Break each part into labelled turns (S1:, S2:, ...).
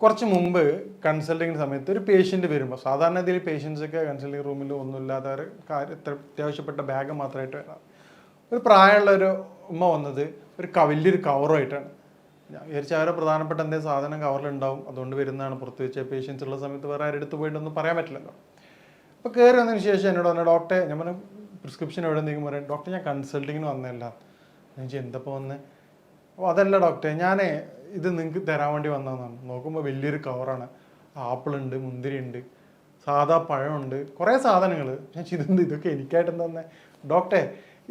S1: കുറച്ച് മുമ്പ് കൺസൾട്ടിങ്ങിന് സമയത്ത് ഒരു പേഷ്യൻ്റ് വരുമ്പോൾ സാധാരണ രീതിയിൽ പേഷ്യൻസൊക്കെ കൺസൾട്ടിങ് റൂമിൽ ഒന്നുമില്ലാതെ ഒരു അത്യാവശ്യപ്പെട്ട ബാഗ് മാത്രമായിട്ട് വരാം. ഒരു പ്രായമുള്ള ഒരു ഉമ്മ വന്നത് വലിയൊരു കവറുമായിട്ടാണ്. ഞാൻ വിചാരിച്ച അവരെ പ്രധാനപ്പെട്ട എന്തെങ്കിലും സാധനം കവറിലുണ്ടാവും, അതുകൊണ്ട് വരുന്നതാണ്. പുറത്ത് വെച്ച പേഷ്യൻസ് ഉള്ള സമയത്ത് വേറെ ആരും എടുത്ത് പോയിട്ടൊന്നും പറയാൻ പറ്റില്ലല്ലോ. അപ്പോൾ കയറി വന്നതിന് ശേഷം എന്നോട് പറഞ്ഞു, ഡോക്ടറെ ഞാൻ പറഞ്ഞു പ്രിസ്ക്രിപ്ഷൻ എവിടെ എന്തെങ്കിലും പറയാം. ഡോക്ടർ ഞാൻ കൺസൾട്ടിങ്ങിന് വന്നതല്ല. ഞാൻ എന്തപ്പോൾ വന്നേ? അപ്പോൾ അതല്ല ഡോക്ടറെ, ഞാൻ ഇത് നിങ്ങൾക്ക് തരാൻ വേണ്ടി വന്നതെന്നാണ്. നോക്കുമ്പോൾ വലിയൊരു കവറാണ്. ആപ്പിളുണ്ട്, മുന്തിരിയുണ്ട്, സാധാ പഴമുണ്ട്, കുറേ സാധനങ്ങൾ. ഞാൻ ഇതൊക്കെ എനിക്കായിട്ട് എന്താ തന്നെ? ഡോക്ടറെ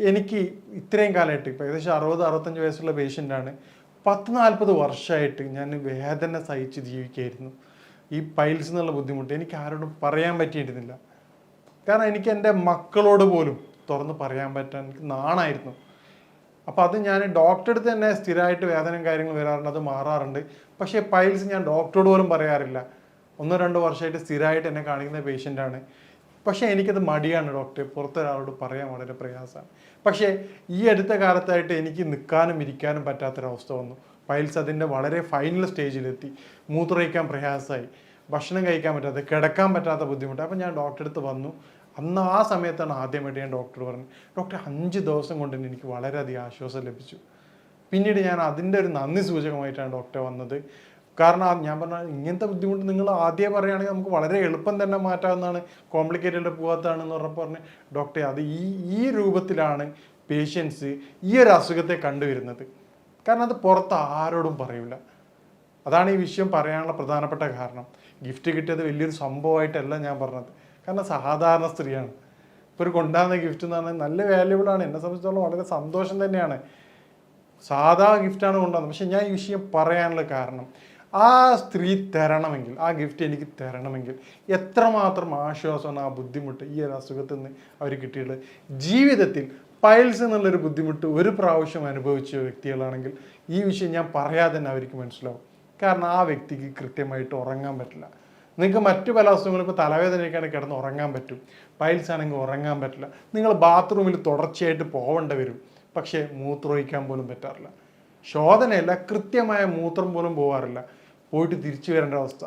S1: എനിക്ക് ഇത്രയും കാലമായിട്ട് ഇപ്പോൾ ഏകദേശം 60-65 വയസ്സുള്ള പേഷ്യൻ്റാണ്. 10-40 വർഷമായിട്ട് ഞാൻ വേദന സഹിച്ച് ജീവിക്കുകയായിരുന്നു. ഈ പൈൽസ് എന്നുള്ള ബുദ്ധിമുട്ട് എനിക്ക് ആരോടും പറയാൻ പറ്റിയിരുന്നില്ല. കാരണം എനിക്ക് എൻ്റെ മക്കളോട് പോലും തുറന്ന് പറയാൻ പറ്റാൻ എനിക്ക് നാണായിരുന്നു. അപ്പോൾ അത് ഞാൻ ഡോക്ടറെ അടുത്ത് തന്നെ സ്ഥിരമായിട്ട് വേദനയും കാര്യങ്ങളും വരാറുണ്ട്, അത് മാറാറുണ്ട്. പക്ഷേ പൈൽസ് ഞാൻ ഡോക്ടറോട് പോലും പറയാറില്ല. 1-2 വർഷമായിട്ട് സ്ഥിരമായിട്ട് എന്നെ കാണിക്കുന്ന പേഷ്യൻ്റാണ്. പക്ഷേ എനിക്കത് മടിയാണ് ഡോക്ടറെ, പുറത്തൊരാളോട് പറയാൻ വളരെ പ്രയാസമാണ്. പക്ഷേ ഈ അടുത്ത കാലത്തായിട്ട് എനിക്ക് നിൽക്കാനും ഇരിക്കാനും പറ്റാത്തൊരവസ്ഥ വന്നു. പൈൽസ് അതിൻ്റെ വളരെ ഫൈനൽ സ്റ്റേജിലെത്തി. മൂത്രമൊഴിക്കാൻ പ്രയാസമായി, ഭക്ഷണം കഴിക്കാൻ പറ്റാത്ത, കിടക്കാൻ പറ്റാത്ത ബുദ്ധിമുട്ട്. അപ്പോൾ ഞാൻ ഡോക്ടറെ അടുത്ത് വന്നു. അന്ന് ആ സമയത്താണ് ആദ്യമായിട്ട് ഞാൻ ഡോക്ടർ പറഞ്ഞു, ഡോക്ടർ 5 ദിവസം കൊണ്ട് തന്നെ എനിക്ക് വളരെയധികം ആശ്വാസം ലഭിച്ചു. പിന്നീട് ഞാൻ അതിൻ്റെ ഒരു നന്ദി സൂചകമായിട്ടാണ് ഡോക്ടറെ വന്നത്. കാരണം ഞാൻ പറഞ്ഞ ഇങ്ങനത്തെ ബുദ്ധിമുട്ട് നിങ്ങൾ ആദ്യം പറയുകയാണെങ്കിൽ നമുക്ക് വളരെ എളുപ്പം തന്നെ മാറ്റാവുന്നതാണ്, കോംപ്ലിക്കേറ്റഡ് പോകാത്തതാണെന്ന് പറഞ്ഞ് ഡോക്ടറെ അത് ഈ രൂപത്തിലാണ് പേഷ്യൻസ് ഈ ഒരു അസുഖത്തെ കണ്ടുവരുന്നത്. കാരണം അത് പുറത്ത് ആരോടും പറയില്ല. അതാണ് ഈ വിഷയം പറയാനുള്ള പ്രധാനപ്പെട്ട കാരണം. ഗിഫ്റ്റ് കിട്ടിയത് വലിയൊരു സംഭവമായിട്ടല്ല ഞാൻ പറഞ്ഞത്. കാരണം സാധാരണ സ്ത്രീയാണ്. ഇപ്പോൾ ഒരു കൊണ്ടുവന്ന ഗിഫ്റ്റ് എന്ന് പറഞ്ഞാൽ നല്ല വാല്യുബിളാണ്. എന്നെ സംബന്ധിച്ചിടത്തോളം വളരെ സന്തോഷം തന്നെയാണ്. സാധാ ഗിഫ്റ്റാണ് കൊണ്ടുവന്നത്. പക്ഷെ ഞാൻ ഈ വിഷയം പറയാനുള്ള കാരണം ആ സ്ത്രീ തരണമെങ്കിൽ, ആ ഗിഫ്റ്റ് എനിക്ക് തരണമെങ്കിൽ എത്രമാത്രം ആശ്വാസമാണ് ആ ബുദ്ധിമുട്ട് ഈ ഒരു അസുഖത്തിൽ നിന്ന് അവർ കിട്ടിയിട്ടുള്ളത്. ജീവിതത്തിൽ പൈൽസ് എന്നുള്ളൊരു ബുദ്ധിമുട്ട് ഒരു പ്രാവശ്യം അനുഭവിച്ച വ്യക്തികളാണെങ്കിൽ ഈ വിഷയം ഞാൻ പറയാതെ തന്നെ അവർക്ക് മനസ്സിലാവും. കാരണം ആ വ്യക്തിക്ക് കൃത്യമായിട്ട് ഉറങ്ങാൻ പറ്റില്ല. നിങ്ങൾക്ക് മറ്റു പല അസുഖങ്ങളും ഇപ്പോൾ തലവേദനയൊക്കെയാണെങ്കിൽ കിടന്ന് ഉറങ്ങാൻ പറ്റും, പൈൽസ് ആണെങ്കിൽ ഉറങ്ങാൻ പറ്റില്ല. നിങ്ങൾ ബാത്റൂമിൽ തുടർച്ചയായിട്ട് പോകേണ്ടി വരും, പക്ഷേ മൂത്രമൊഴിക്കാൻ പോലും പറ്റാറില്ല. ശോധനയല്ല, കൃത്യമായ മൂത്രം പോലും പോകാറില്ല, പോയിട്ട് തിരിച്ചു വരേണ്ട അവസ്ഥ.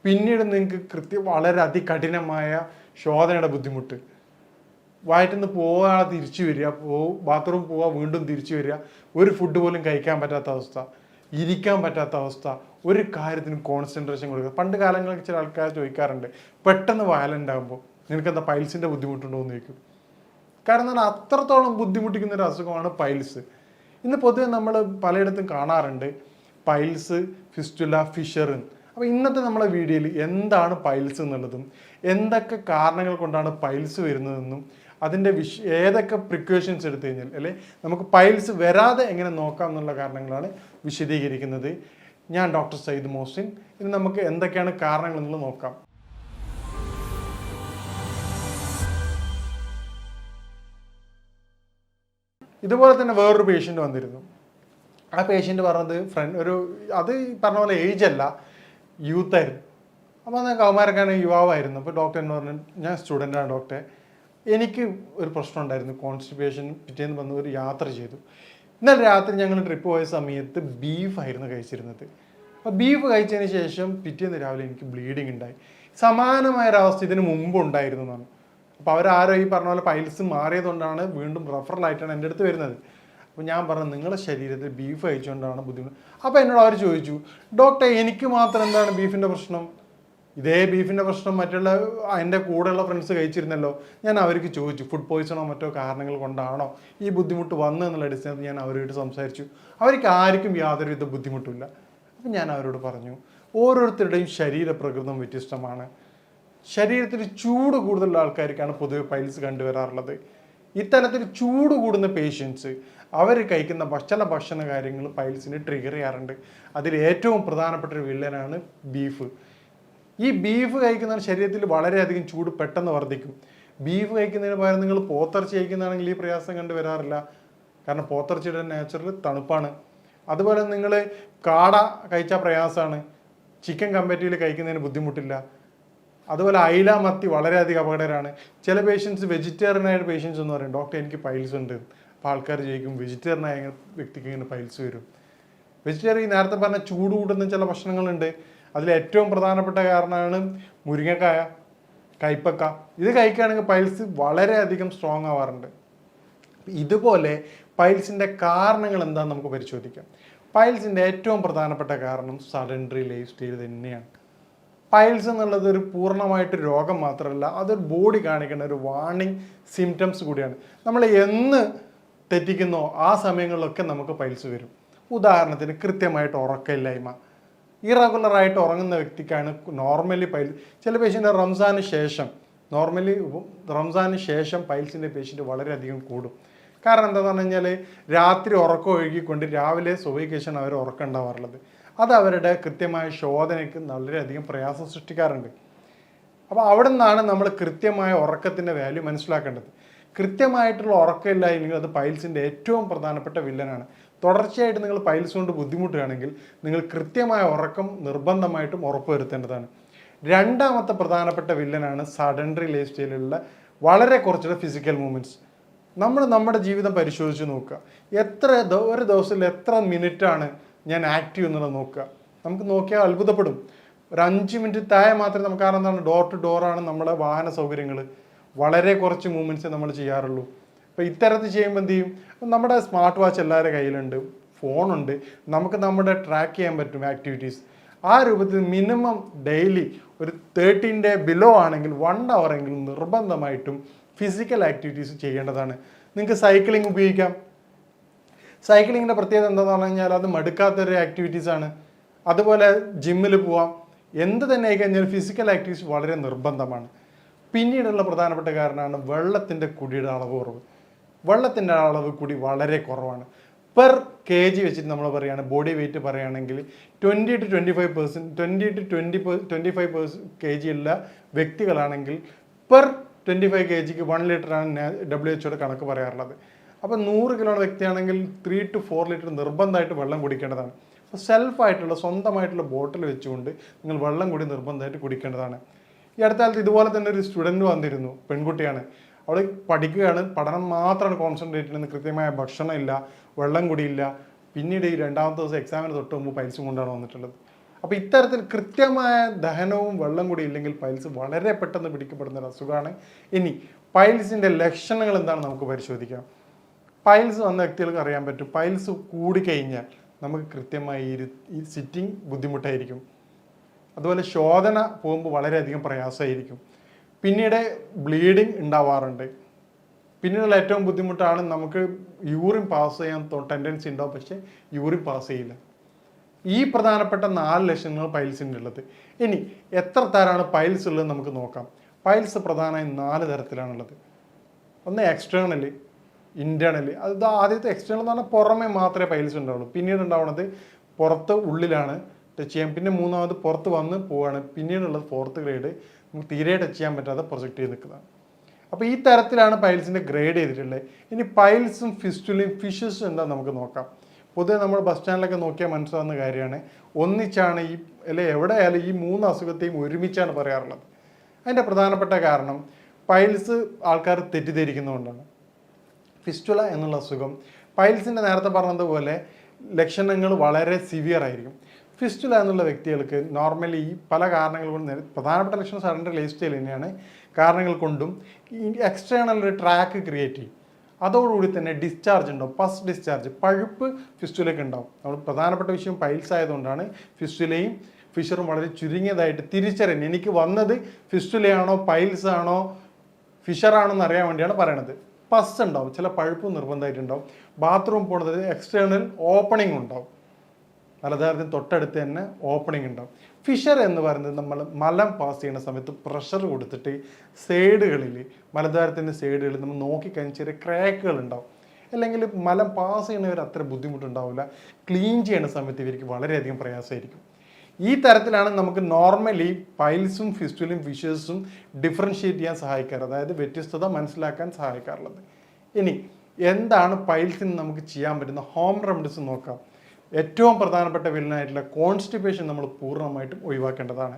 S1: പിന്നീട് നിങ്ങൾക്ക് വളരെ അതികഠിനമായ ശോധനയുടെ ബുദ്ധിമുട്ട്, വയറ്റിൽ പോകാതെ തിരിച്ചു വരിക, ബാത്റൂം പോവുക, വീണ്ടും തിരിച്ചു വരിക, ഒരു ഫുഡ് പോലും കഴിക്കാൻ പറ്റാത്ത അവസ്ഥ, ഇരിക്കാൻ പറ്റാത്ത അവസ്ഥ, ഒരു കാര്യത്തിനും കോൺസെൻട്രേഷൻ കൊടുക്കുക. പണ്ട് കാലങ്ങളിൽ ചില ആൾക്കാർ ചോദിക്കാറുണ്ട്, പെട്ടെന്ന് വയലൻ്റ് ആകുമ്പോൾ നിനക്കെന്താ പൈൽസിൻ്റെ ബുദ്ധിമുട്ടുണ്ടോ എന്ന് ചോദിക്കും. കാരണം അത്രത്തോളം ബുദ്ധിമുട്ടിക്കുന്ന ഒരു അസുഖമാണ് പൈൽസ്. ഇന്ന് പൊതുവെ നമ്മൾ പലയിടത്തും കാണാറുണ്ട് പൈൽസ്, ഫിസ്റ്റുല, ഫിഷർ. അപ്പോൾ ഇന്നത്തെ നമ്മളെ വീഡിയോയിൽ എന്താണ് പൈൽസ് എന്നുള്ളതും എന്തൊക്കെ കാരണങ്ങൾ കൊണ്ടാണ് പൈൽസ് വരുന്നതെന്നും അതിൻ്റെ ഏതൊക്കെ പ്രിക്കോഷൻസ് എടുത്തു കഴിഞ്ഞാൽ അല്ലെ നമുക്ക് പൈൽസ് വരാതെ എങ്ങനെ നോക്കാം എന്നുള്ള കാരണങ്ങളാണ് വിശദീകരിക്കുന്നത്. ഞാൻ ഡോക്ടർ സയ്യിദ് മോഹ്സിൻ. ഇനി നമുക്ക് എന്തൊക്കെയാണ് കാരണങ്ങൾ എന്നുള്ളത് നോക്കാം. ഇതുപോലെ തന്നെ വേറൊരു പേഷ്യൻ്റ് വന്നിരുന്നു. ആ പേഷ്യൻ്റ് പറഞ്ഞത് അത് പറഞ്ഞ പോലെ ഏജ് അല്ല, യൂത്തായിരുന്നു. അപ്പോൾ അന്ന് കൗമാരക്കാരൻ യുവാവായിരുന്നു. അപ്പോൾ ഡോക്ടർ എന്ന് പറഞ്ഞു, ഞാൻ സ്റ്റുഡൻ്റാണ് ഡോക്ടറെ, എനിക്ക് ഒരു പ്രശ്നം ഉണ്ടായിരുന്നു, കോൺസ്റ്റിപ്പേഷൻ. പിറ്റേന്ന് വന്ന് ഒരു യാത്ര ചെയ്തു. ഇന്നലെ രാത്രി ഞങ്ങൾ ട്രിപ്പ് പോയ സമയത്ത് ബീഫായിരുന്നു കഴിച്ചിരുന്നത്. അപ്പോൾ ബീഫ് കഴിച്ചതിന് ശേഷം പിറ്റേന്ന് രാവിലെ എനിക്ക് ബ്ലീഡിങ് ഉണ്ടായി. സമാനമായൊരവസ്ഥ ഇതിന് മുമ്പ് ഉണ്ടായിരുന്നു എന്നാണ്. അപ്പോൾ അവരാരോ ഈ പറഞ്ഞ പോലെ പൈൽസ് മാറിയതുകൊണ്ടാണ് വീണ്ടും റെഫറലായിട്ടാണ് എൻ്റെ അടുത്ത് വരുന്നത്. അപ്പോൾ ഞാൻ പറഞ്ഞു, നിങ്ങളുടെ ശരീരത്തിൽ ബീഫ് കഴിച്ചുകൊണ്ടാണ് ബുദ്ധിമുട്ട്. അപ്പോൾ എന്നോട് അവർ ചോദിച്ചു, ഡോക്ടർ എനിക്ക് മാത്രം എന്താണ് ബീഫിൻ്റെ പ്രശ്നം? ഇതേ ബീഫിൻ്റെ പ്രശ്നം മറ്റുള്ള എൻ്റെ കൂടെയുള്ള ഫ്രണ്ട്സ് കഴിച്ചിരുന്നല്ലോ. ഞാൻ അവർക്ക് ചോദിച്ചു, ഫുഡ് പോയ്സണോ മറ്റോ കാരണങ്ങൾ കൊണ്ടാണോ ഈ ബുദ്ധിമുട്ട് വന്നതെന്നുള്ള അടിസ്ഥാനത്തിൽ ഞാൻ അവരോട് സംസാരിച്ചു. അവർക്ക് ആർക്കും യാതൊരുവിധ ബുദ്ധിമുട്ടില്ല. അപ്പം ഞാൻ അവരോട് പറഞ്ഞു, ഓരോരുത്തരുടെയും ശരീരപ്രകൃതം വ്യത്യസ്തമാണ്. ശരീരത്തിൽ ചൂട് കൂടുതലുള്ള ആൾക്കാർക്കാണ് പൊതുവെ പൈൽസ് കണ്ടുവരാറുള്ളത്. ഇത്തരത്തിൽ ചൂട് കൂടുന്ന പേഷ്യൻസ് അവർ കഴിക്കുന്ന ചില ഭക്ഷണ കാര്യങ്ങൾ പൈൽസിനെ ട്രിഗർ ചെയ്യാറുണ്ട്. അതിൽ ഏറ്റവും പ്രധാനപ്പെട്ട ഒരു വില്ലനാണ് ബീഫ്. ഈ ബീഫ് കഴിക്കുന്ന ശരീരത്തിൽ വളരെയധികം ചൂട് പെട്ടെന്ന് വർദ്ധിക്കും. ബീഫ് കഴിക്കുന്നതിന് പകരം നിങ്ങൾ പോത്തിറച്ചി കഴിക്കുന്നതാണെങ്കിൽ ഈ പ്രയാസം കണ്ടുവരാറില്ല. കാരണം പോത്തിറച്ചിയുടെ നേച്ചറിൽ തണുപ്പാണ്. അതുപോലെ നിങ്ങൾ കാട കഴിച്ചാൽ പ്രയാസമാണ്, ചിക്കൻ കമ്പാരിറ്റീവ്ലി കഴിക്കുന്നതിന് ബുദ്ധിമുട്ടില്ല. അതുപോലെ അയില, മത്തി വളരെയധികം അപകടകരമാണ്. ചില പേഷ്യൻസ് വെജിറ്റേറിയനായ പേഷ്യൻസ് എന്ന് പറയും, ഡോക്ടർ എനിക്ക് പൈൽസ് ഉണ്ട്. അപ്പോൾ ആൾക്കാർ ചോദിക്കും, വെജിറ്റേറിയനായ വ്യക്തിക്ക് ഇങ്ങനെ പൈൽസ് വരും? വെജിറ്റേറിയൻ നേരത്തെ പറഞ്ഞ ചൂട് കൂടുന്ന ചില ഭക്ഷണങ്ങളുണ്ട്, അതിൽ ഏറ്റവും പ്രധാനപ്പെട്ട കാരണമാണ് മുരിങ്ങക്കായ, കൈപ്പക്ക. ഇത് കഴിക്കുകയാണെങ്കിൽ പൈൽസ് വളരെയധികം സ്ട്രോങ് ആവാറുണ്ട്. ഇതുപോലെ പൈൽസിൻ്റെ കാരണങ്ങൾ എന്താണെന്ന് നമുക്ക് പരിശോധിക്കാം. പൈൽസിൻ്റെ ഏറ്റവും പ്രധാനപ്പെട്ട കാരണം സഡൻഡറി ലൈഫ് സ്റ്റൈൽ തന്നെയാണ്. പൈൽസ് എന്നുള്ളത് ഒരു പൂർണ്ണമായിട്ട് രോഗം മാത്രമല്ല, അതൊരു ബോഡി കാണിക്കുന്ന ഒരു വാർണിംഗ് സിംറ്റംസ് കൂടിയാണ്. നമ്മൾ എന്ന് തെറ്റിക്കുന്നോ ആ സമയങ്ങളിലൊക്കെ നമുക്ക് പൈൽസ് വരും. ഉദാഹരണത്തിന് കൃത്യമായിട്ട് ഉറക്കമില്ലായ്മ, ഇറഗുലറായിട്ട് ഉറങ്ങുന്ന വ്യക്തിക്കാണ് നോർമലി ചില പേഷ്യൻ്റ് റംസാന് ശേഷം പൈൽസിൻ്റെ പേഷ്യൻ്റ് വളരെയധികം കൂടും. കാരണം എന്താണെന്ന് പറഞ്ഞു കഴിഞ്ഞാൽ രാത്രി ഉറക്കം ഒഴുകിക്കൊണ്ട് രാവിലെ സുബഹിക്ക് ശേഷം അവർ ഉറക്കം ഉണ്ടാവാറുള്ളത്. അത് അവരുടെ കൃത്യമായ ശോധനയ്ക്ക് വളരെയധികം പ്രയാസം സൃഷ്ടിക്കാറുണ്ട്. അപ്പോൾ അവിടെ നിന്നാണ് നമ്മൾ കൃത്യമായ ഉറക്കത്തിൻ്റെ വാല്യൂ മനസ്സിലാക്കേണ്ടത്. കൃത്യമായിട്ടുള്ള ഉറക്കമില്ലായെങ്കിൽ അത് പൈൽസിൻ്റെ ഏറ്റവും പ്രധാനപ്പെട്ട വില്ലനാണ്. തുടർച്ചയായിട്ട് നിങ്ങൾ പൈൽസ് കൊണ്ട് ബുദ്ധിമുട്ടുകയാണെങ്കിൽ നിങ്ങൾ കൃത്യമായ ഉറക്കം നിർബന്ധമായിട്ടും ഉറപ്പുവരുത്തേണ്ടതാണ്. രണ്ടാമത്തെ പ്രധാനപ്പെട്ട വില്ലനാണ് സഡൻഡറി ലൈഫ് സ്റ്റൈലിലുള്ള വളരെ കുറച്ചുള്ള ഫിസിക്കൽ മൂവ്മെൻറ്റ്സ്. നമ്മുടെ ജീവിതം പരിശോധിച്ച് നോക്കുക. ഒരു ദിവസത്തിൽ എത്ര മിനിറ്റാണ് ഞാൻ ആക്റ്റീവ് എന്നുള്ളത് നോക്കുക. നമുക്ക് നോക്കിയാൽ അത്ഭുതപ്പെടും. ഒരു 5 മിനിറ്റ് താഴെ മാത്രമേ നമുക്ക്, കാരണം എന്താണ്, ഡോർ ടു ഡോറാണ് നമ്മുടെ വാഹന സൗകര്യങ്ങൾ. വളരെ കുറച്ച് മൂവ്മെൻറ്റ്സ് നമ്മൾ ചെയ്യാറുള്ളൂ. അപ്പോൾ ഇത്തരത്തിൽ ചെയ്യുമ്പോൾ എന്ത് ചെയ്യും, നമ്മുടെ സ്മാർട്ട് വാച്ച് എല്ലാവരുടെ കയ്യിലുണ്ട്, ഫോണുണ്ട്, നമുക്ക് ട്രാക്ക് ചെയ്യാൻ പറ്റും ആക്ടിവിറ്റീസ്. ആ രൂപത്തിൽ മിനിമം ഡെയിലി ഒരു 13 ഡേ ബിലോ ആണെങ്കിൽ 1 hour എങ്കിലും നിർബന്ധമായിട്ടും ഫിസിക്കൽ ആക്ടിവിറ്റീസ് ചെയ്യേണ്ടതാണ്. നിങ്ങൾക്ക് സൈക്ലിംഗ് ഉപയോഗിക്കാം. സൈക്ലിങ്ങിൻ്റെ പ്രത്യേകത എന്താണെന്ന് പറഞ്ഞു കഴിഞ്ഞാൽ അത് മടുക്കാത്തൊരു ആക്ടിവിറ്റീസാണ്. അതുപോലെ ജിമ്മിൽ പോവാം. എന്ത് തന്നെ ആയിക്കഴിഞ്ഞാൽ ഫിസിക്കൽ ആക്ടിവിറ്റീസ് വളരെ നിർബന്ധമാണ്. പിന്നീടുള്ള പ്രധാനപ്പെട്ട കാരണമാണ് വെള്ളത്തിൻ്റെ കുടിയുടെ അളവ് കുറവ്. വെള്ളത്തിൻ്റെ അളവ് കൂടി വളരെ കുറവാണ്. പെർ kg വെച്ചിട്ട് നമ്മൾ പറയുകയാണ്, ബോഡി വെയിറ്റ് പറയുകയാണെങ്കിൽ 20 to 25 kg ഉള്ള വ്യക്തികളാണെങ്കിൽ പെർ 25 kgക്ക് 1 ലിറ്ററാണ് WHO കണക്ക് പറയാറുള്ളത്. അപ്പോൾ 100 കിലോ വ്യക്തിയാണെങ്കിൽ 3 to 4 ലിറ്റർ നിർബന്ധമായിട്ട് വെള്ളം കുടിക്കേണ്ടതാണ്. അപ്പോൾ സെൽഫായിട്ടുള്ള സ്വന്തമായിട്ടുള്ള ബോട്ടിൽ വെച്ചുകൊണ്ട് നിങ്ങൾ വെള്ളം കൂടി നിർബന്ധമായിട്ട് കുടിക്കേണ്ടതാണ്. ഈ അടുത്ത കാലത്ത് ഇതുപോലെ തന്നെ ഒരു സ്റ്റുഡൻറ്റ് വന്നിരുന്നു, പെൺകുട്ടിയാണ്. അവൾ പഠിക്കുകയാണ്, പഠനം മാത്രമാണ് കോൺസെൻട്രേറ്റ് ചെയ്യുന്നത്, കൃത്യമായ ഭക്ഷണം ഇല്ല, വെള്ളം കുടിയില്ല. പിന്നീട് ഈ 2ാമത്തെ ദിവസം എക്സാമിന് തൊട്ട് മുമ്പ് പൈൽസും കൊണ്ടാണ് വന്നിട്ടുള്ളത്. അപ്പോൾ ഇത്തരത്തിൽ കൃത്യമായ ദഹനവും വെള്ളം കൂടി ഇല്ലെങ്കിൽ പൈൽസ് വളരെ പെട്ടെന്ന് പിടിക്കപ്പെടുന്ന ഒരു അസുഖമാണ്. ഇനി പൈൽസിൻ്റെ ലക്ഷണങ്ങൾ എന്താണെന്ന് നമുക്ക് പരിശോധിക്കാം. പൈൽസ് വന്ന വ്യക്തികൾക്ക് അറിയാൻ പറ്റും, പൈൽസ് കൂടിക്കഴിഞ്ഞാൽ നമുക്ക് കൃത്യമായി ഈ സിറ്റിംഗ് ബുദ്ധിമുട്ടായിരിക്കും. അതുപോലെ ശോധന പോകുമ്പോൾ വളരെയധികം പ്രയാസമായിരിക്കും. പിന്നീട് ബ്ലീഡിങ് ഉണ്ടാവാറുണ്ട്. പിന്നീടുള്ള ഏറ്റവും ബുദ്ധിമുട്ടാണ് നമുക്ക് യൂറിൻ പാസ് ചെയ്യാൻ ടെൻഡൻസി ഉണ്ടാവും, പക്ഷേ യൂറിൻ പാസ് ചെയ്യില്ല. ഈ പ്രധാനപ്പെട്ട 4 ലക്ഷണങ്ങൾ പൈൽസിൻ്റെ ഉള്ളത്. ഇനി എത്ര തരമാണ് പൈൽസ് ഉള്ളത് നമുക്ക് നോക്കാം. പൈൽസ് പ്രധാനമായും 4 തരത്തിലാണുള്ളത്. ഒന്ന് എക്സ്റ്റേണലി, ഇൻറ്റേർണലി. അത് ആദ്യത്തെ എക്സ്റ്റേണൽ എന്ന് പറഞ്ഞാൽ പുറമേ മാത്രമേ പൈൽസ് ഉണ്ടാവുള്ളൂ. പിന്നീട് ഉണ്ടാവുന്നത് പുറത്ത് ഉള്ളിലാണ് ടച്ച് ചെയ്യാൻ. പിന്നെ മൂന്നാമത് പുറത്ത് വന്ന് പോവുകയാണ്. പിന്നീടുള്ളത് 4th ഗ്രേഡ്, നമുക്ക് തീരെ ടച്ച് ചെയ്യാൻ പറ്റാതെ പ്രൊജക്റ്റ് ചെയ്ത് നിൽക്കുന്നതാണ്. അപ്പോൾ ഈ തരത്തിലാണ് പൈൽസിൻ്റെ ഗ്രേഡ് ചെയ്തിട്ടുള്ളത്. ഇനി പൈൽസും ഫിസ്റ്റുലയും ഫിഷസും എന്താ നമുക്ക് നോക്കാം. പൊതുവെ നമ്മൾ ബസ് സ്റ്റാൻഡിലൊക്കെ നോക്കിയാൽ മനസ്സിലാവുന്ന കാര്യമാണ്, ഒന്നിച്ചാണ് എവിടെ ആയാലും ഈ 3 അസുഖത്തെയും ഒരുമിച്ചാണ് പറയാറുള്ളത്. അതിൻ്റെ പ്രധാനപ്പെട്ട കാരണം പൈൽസ് ആൾക്കാർ തെറ്റിദ്ധരിക്കുന്നതുകൊണ്ടാണ്. ഫിസ്റ്റുല എന്നുള്ള അസുഖം പൈൽസിൻ്റെ നേരത്തെ പറഞ്ഞതുപോലെ ലക്ഷണങ്ങൾ വളരെ സിവിയർ ആയിരിക്കും. ഫിസ്റ്റുല എന്നുള്ള വ്യക്തികൾക്ക് നോർമലി പല കാരണങ്ങൾ കൊണ്ട്, പ്രധാനപ്പെട്ട ലക്ഷണം സഡൻഡറി ലൈഫ് സ്റ്റൈൽ തന്നെയാണ്, കാരണങ്ങൾ കൊണ്ടും എക്സ്റ്റേണൽ ഒരു ട്രാക്ക് ക്രിയേറ്റ് ചെയ്യും. അതോടുകൂടി തന്നെ ഡിസ്ചാർജ് ഉണ്ടാവും, പസ് ഡിസ്ചാർജ്, പഴുപ്പ് ഫിസ്റ്റുലയ്ക്ക് ഉണ്ടാവും. നമ്മൾ പ്രധാനപ്പെട്ട വിഷയം പൈൽസ് ആയതുകൊണ്ടാണ് ഫിസ്റ്റുലയും ഫിഷറും വളരെ ചുരുങ്ങിയതായിട്ട് തിരിച്ചറിയാൻ, എനിക്ക് വന്നത് ഫിസ്റ്റുലയാണോ പൈൽസ് ആണോ ഫിഷറാണോ എന്ന് അറിയാൻ വേണ്ടിയാണ് പറയണത്. പസ് ഉണ്ടാവും, ചില പഴുപ്പ് നിർബന്ധമായിട്ടുണ്ടാവും. ബാത്റൂം പോകുന്നത് എക്സ്റ്റേണൽ ഓപ്പണിംഗ് ഉണ്ടാവും, മലദ്വാരത്തിന് തൊട്ടടുത്ത് തന്നെ ഓപ്പണിംഗ് ഉണ്ടാവും. ഫിഷർ എന്ന് പറയുന്നത് നമ്മൾ മലം പാസ് ചെയ്യുന്ന സമയത്ത് പ്രഷർ കൊടുത്തിട്ട് സൈഡുകളിൽ, മലദ്വാരത്തിൻ്റെ സൈഡുകളിൽ നമ്മൾ നോക്കിക്കഴിഞ്ഞാൽ ചെറിയ ക്രാക്കുകൾ ഉണ്ടാവും. അല്ലെങ്കിൽ മലം പാസ് ചെയ്യുന്നവർ അത്ര ബുദ്ധിമുട്ടുണ്ടാവില്ല, ക്ലീൻ ചെയ്യുന്ന സമയത്ത് ഇവർക്ക് വളരെയധികം പ്രയാസമായിരിക്കും. ഈ തരത്തിലാണ് നമുക്ക് നോർമലി പൈൽസും ഫിസ്റ്റുലും ഫിഷേഴ്സും ഡിഫറൻഷിയേറ്റ് ചെയ്യാൻ സഹായിക്കാറ്, അതായത് വ്യത്യസ്തത മനസ്സിലാക്കാൻ സഹായിക്കാറുള്ളത്. ഇനി എന്താണ് പൈൽസിന് നമുക്ക് ചെയ്യാൻ പറ്റുന്ന ഹോം റെമഡീസ് നോക്കാം. ഏറ്റവും പ്രധാനപ്പെട്ട വില്ലനായിട്ടുള്ള കോൺസ്റ്റിപ്പേഷൻ നമ്മൾ പൂർണ്ണമായിട്ടും ഒഴിവാക്കേണ്ടതാണ്.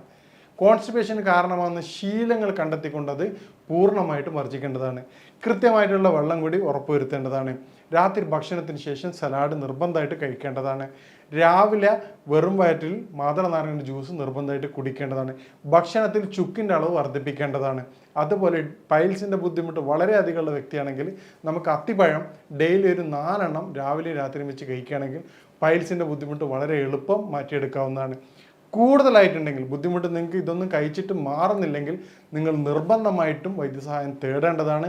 S1: കോൺസ്റ്റിപ്പേഷന് കാരണമാകുന്ന ശീലങ്ങൾ കണ്ടെത്തിക്കൊണ്ടത് പൂർണ്ണമായിട്ടും വർജിക്കേണ്ടതാണ്. കൃത്യമായിട്ടുള്ള വെള്ളം കൂടി ഉറപ്പുവരുത്തേണ്ടതാണ്. രാത്രി ഭക്ഷണത്തിന് ശേഷം സലാഡ് നിർബന്ധമായിട്ട് കഴിക്കേണ്ടതാണ്. രാവിലെ വെറും വയറ്റിൽ മാതളനാരങ്ങ ജ്യൂസ് നിർബന്ധമായിട്ട് കുടിക്കേണ്ടതാണ്. ഭക്ഷണത്തിൽ ചുക്കിൻ്റെ അളവ് വർദ്ധിപ്പിക്കേണ്ടതാണ്. അതുപോലെ പൈൽസിൻ്റെ ബുദ്ധിമുട്ട് വളരെ അധികമുള്ള വ്യക്തിയാണെങ്കിൽ നമുക്ക് അത്തിപ്പഴം ഡെയിലി ഒരു 4 എണ്ണം രാവിലെയും രാത്രിയും വെച്ച് കഴിക്കുകയാണെങ്കിൽ പൈൽസിൻ്റെ ബുദ്ധിമുട്ട് വളരെ എളുപ്പം മാറ്റിയെടുക്കാവുന്നതാണ്. കൂടുതലായിട്ടുണ്ടെങ്കിൽ ബുദ്ധിമുട്ട് നിങ്ങൾക്ക് ഇതൊന്നും കഴിച്ചിട്ട് മാറുന്നില്ലെങ്കിൽ നിങ്ങൾ നിർബന്ധമായിട്ടും വൈദ്യസഹായം തേടേണ്ടതാണ്.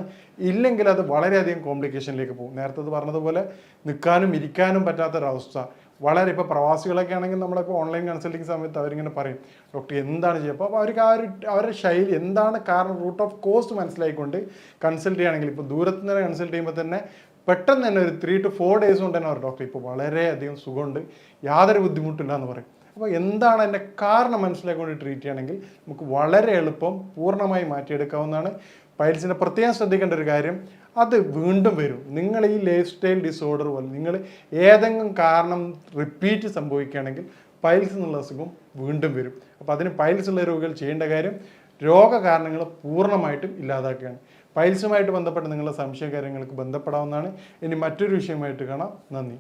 S1: ഇല്ലെങ്കിൽ അത് വളരെയധികം കോംപ്ലിക്കേഷനിലേക്ക് പോകും. നേരത്തെ പറഞ്ഞതുപോലെ നിൽക്കാനും ഇരിക്കാനും പറ്റാത്തൊരവസ്ഥ വളരെ ഇപ്പോൾ പ്രവാസികളൊക്കെ ആണെങ്കിൽ നമ്മളിപ്പോൾ ഓൺലൈൻ കൺസൾട്ടിങ് സമയത്ത് അവരിങ്ങനെ പറയും ഡോക്ടർ എന്താണ് ചെയ്യുക. അപ്പോൾ അവർക്ക് അവരുടെ ശൈലി എന്താണ് കാരണം റൂട്ട് ഓഫ് കോസ്റ്റ് മനസ്സിലായിക്കൊണ്ട് കൺസൾട്ട് ചെയ്യുകയാണെങ്കിൽ ഇപ്പോൾ ദൂരത്ത് നിന്ന് കൺസൾട്ട് ചെയ്യുമ്പോൾ തന്നെ പെട്ടെന്ന് തന്നെ ഒരു 3 to 4 days കൊണ്ട് തന്നെ അവർ ഡോക്ടർ ഇപ്പോൾ വളരെയധികം സുഖമുണ്ട്, യാതൊരു ബുദ്ധിമുട്ടില്ല എന്ന് പറയും. അപ്പോൾ എന്താണ് അതിൻ്റെ കാരണം മനസ്സിലാക്കിക്കൊണ്ട് ട്രീറ്റ് ചെയ്യണമെങ്കിൽ നമുക്ക് വളരെ എളുപ്പം പൂർണ്ണമായി മാറ്റിയെടുക്കാവുന്നതാണ്. പൈൽസിനെ പ്രത്യേകം ശ്രദ്ധിക്കേണ്ട ഒരു കാര്യം, അത് വീണ്ടും വരും. നിങ്ങൾ ഈ ലൈഫ് സ്റ്റൈൽ ഡിസോർഡർ പോലെ നിങ്ങൾ ഏതെങ്കിലും കാരണം റിപ്പീറ്റ് സംഭവിക്കുകയാണെങ്കിൽ പൈൽസ് എന്നുള്ള അസുഖം വീണ്ടും വരും. അപ്പോൾ അതിന് പൈൽസ് ഉള്ള രോഗികൾ ചെയ്യേണ്ട കാര്യം രോഗകാരണങ്ങൾ പൂർണ്ണമായിട്ടും ഇല്ലാതാക്കുകയാണ്. പൈൽസുമായിട്ട് ബന്ധപ്പെട്ട് നിങ്ങളുടെ സംശയ കാര്യങ്ങൾക്ക് ബന്ധപ്പെടാവുന്നതാണ്. ഇനി മറ്റൊരു വിഷയമായിട്ട് കാണാം. നന്ദി.